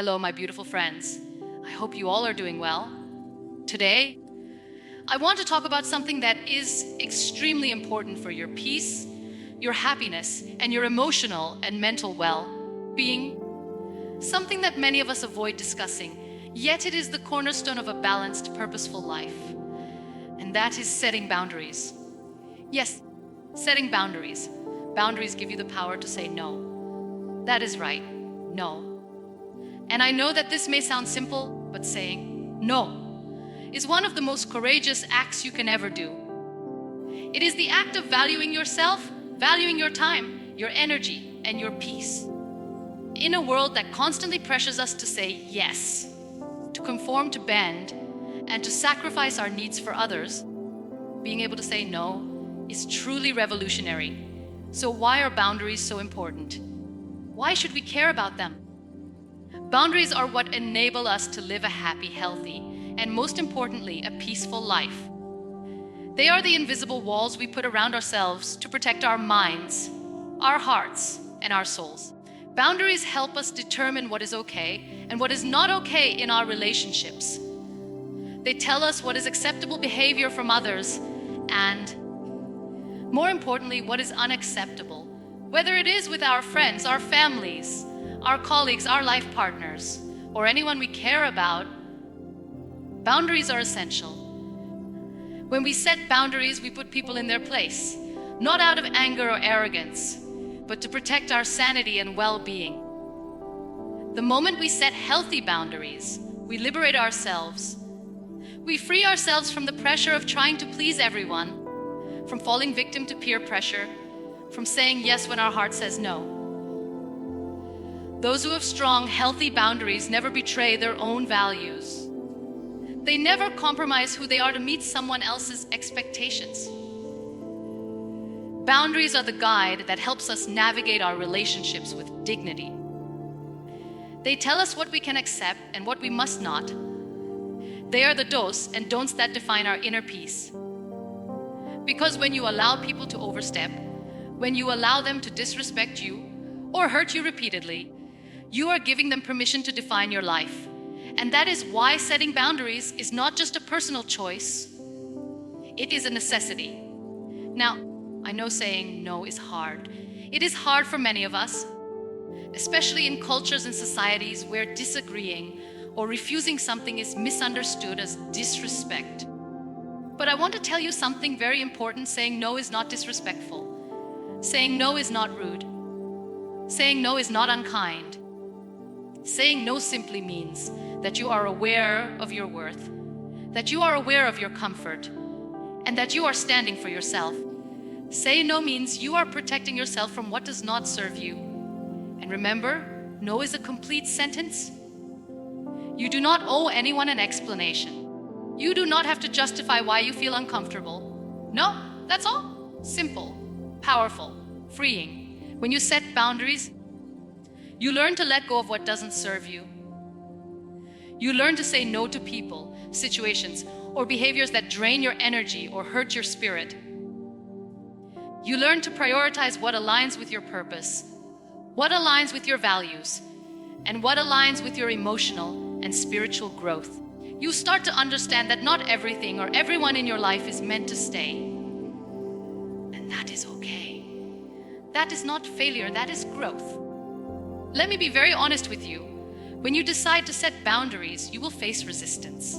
Hello, my beautiful friends. I hope you all are doing well. Today, I want to talk about something that is extremely important for your peace, your happiness, and your emotional and mental well-being. Something that many of us avoid discussing, yet it is the cornerstone of a balanced, purposeful life. And that is setting boundaries. Yes, setting boundaries. Boundaries give you the power to say no. That is right, no. And I know that this may sound simple, but saying no is one of the most courageous acts you can ever do. It is the act of valuing yourself, valuing your time, your energy, and your peace. In a world that constantly pressures us to say yes, to conform, to bend, and to sacrifice our needs for others, being able to say no is truly revolutionary. So why are boundaries so important? Why should we care about them? Boundaries are what enable us to live a happy, healthy, and most importantly, a peaceful life. They are the invisible walls we put around ourselves to protect our minds, our hearts, and our souls. Boundaries help us determine what is okay and what is not okay in our relationships. They tell us what is acceptable behavior from others and, more importantly, what is unacceptable, whether it is with our friends, our families, our colleagues, our life partners, or anyone we care about. Boundaries are essential. When we set boundaries, we put people in their place, not out of anger or arrogance, but to protect our sanity and well-being. The moment we set healthy boundaries, we liberate ourselves. We free ourselves from the pressure of trying to please everyone, from falling victim to peer pressure, from saying yes when our heart says no. Those who have strong, healthy boundaries never betray their own values. They never compromise who they are to meet someone else's expectations. Boundaries are the guide that helps us navigate our relationships with dignity. They tell us what we can accept and what we must not. They are the dos and don'ts that define our inner peace. Because when you allow people to overstep, when you allow them to disrespect you or hurt you repeatedly, you are giving them permission to define your life. And that is why setting boundaries is not just a personal choice, it is a necessity. Now, I know saying no is hard. It is hard for many of us, especially in cultures and societies where disagreeing or refusing something is misunderstood as disrespect. But I want to tell you something very important. Saying no is not disrespectful. Saying no is not rude. Saying no is not unkind. Saying no simply means that you are aware of your worth, that you are aware of your comfort, and that you are standing for yourself. Say no means you are protecting yourself from what does not serve you. And remember, no is a complete sentence. You do not owe anyone an explanation. You do not have to justify why you feel uncomfortable. No, that's all. Simple, powerful, freeing. When you set boundaries, you learn to let go of what doesn't serve you. You learn to say no to people, situations, or behaviors that drain your energy or hurt your spirit. You learn to prioritize what aligns with your purpose, what aligns with your values, and what aligns with your emotional and spiritual growth. You start to understand that not everything or everyone in your life is meant to stay. And that is okay. That is not failure, that is growth. Let me be very honest with you. When you decide to set boundaries, you will face resistance.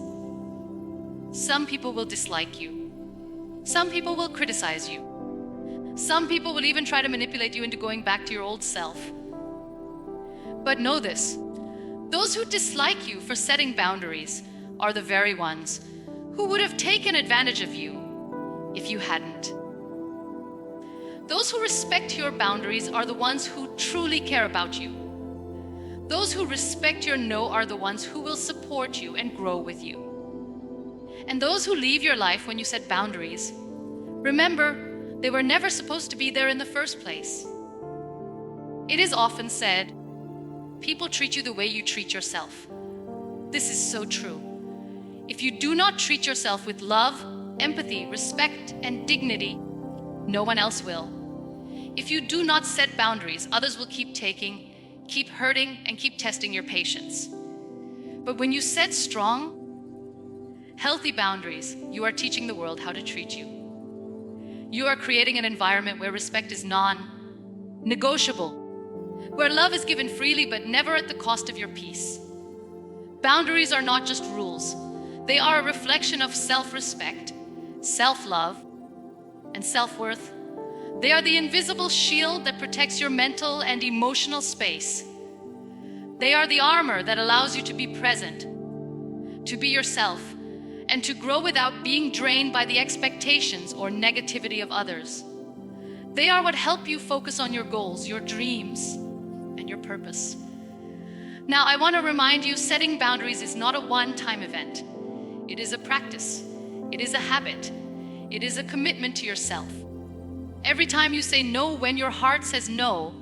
Some people will dislike you. Some people will criticize you. Some people will even try to manipulate you into going back to your old self. But know this, those who dislike you for setting boundaries are the very ones who would have taken advantage of you if you hadn't. Those who respect your boundaries are the ones who truly care about you. Those who respect your no are the ones who will support you and grow with you. And those who leave your life when you set boundaries, remember, they were never supposed to be there in the first place. It is often said, people treat you the way you treat yourself. This is so true. If you do not treat yourself with love, empathy, respect, and dignity, no one else will. If you do not set boundaries, others will keep taking, keep hurting, and keep testing your patience. But when you set strong, healthy boundaries, you are teaching the world how to treat you. You are creating an environment where respect is non-negotiable, where love is given freely but never at the cost of your peace. Boundaries are not just rules. They are a reflection of self-respect, self-love, and self-worth. They are the invisible shield that protects your mental and emotional space. They are the armor that allows you to be present, to be yourself, and to grow without being drained by the expectations or negativity of others. They are what help you focus on your goals, your dreams, and your purpose. Now, I want to remind you, setting boundaries is not a one-time event. It is a practice. It is a habit. It is a commitment to yourself. Every time you say no when your heart says no,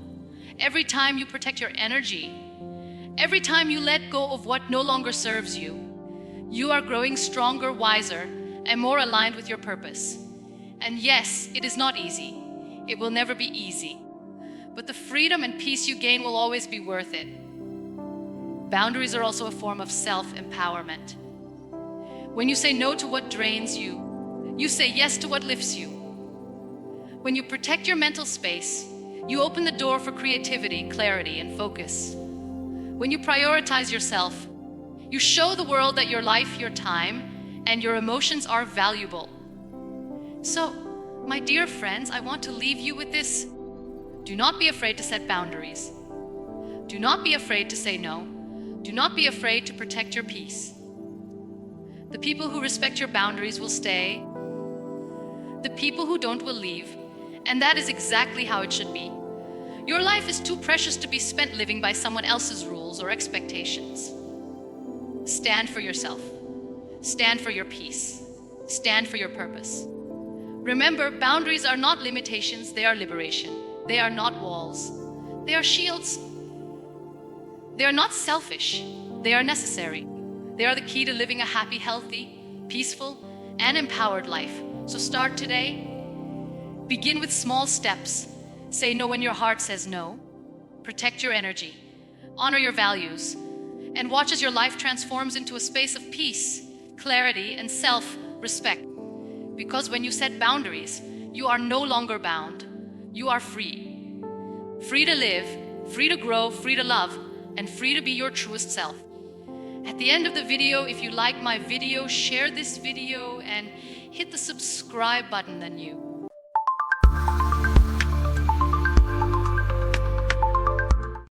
every time you protect your energy, every time you let go of what no longer serves you, you are growing stronger, wiser, and more aligned with your purpose. And yes, it is not easy. It will never be easy. But the freedom and peace you gain will always be worth it. Boundaries are also a form of self-empowerment. When you say no to what drains you, you say yes to what lifts you. When you protect your mental space, you open the door for creativity, clarity, and focus. When you prioritize yourself, you show the world that your life, your time, and your emotions are valuable. So, my dear friends, I want to leave you with this. Do not be afraid to set boundaries. Do not be afraid to say no. Do not be afraid to protect your peace. The people who respect your boundaries will stay. The people who don't will leave. And that is exactly how it should be. Your life is too precious to be spent living by someone else's rules or expectations. Stand for yourself. Stand for your peace. Stand for your purpose. Remember, boundaries are not limitations, they are liberation. They are not walls. They are shields. They are not selfish. They are necessary. They are the key to living a happy, healthy, peaceful, and empowered life. So start today. Begin with small steps. Say no when your heart says no. Protect your energy. Honor your values. And watch as your life transforms into a space of peace, clarity, and self-respect. Because when you set boundaries, you are no longer bound. You are free. Free to live, free to grow, free to love, and free to be your truest self. At the end of the video, if you like my video, share this video and hit the subscribe button, then you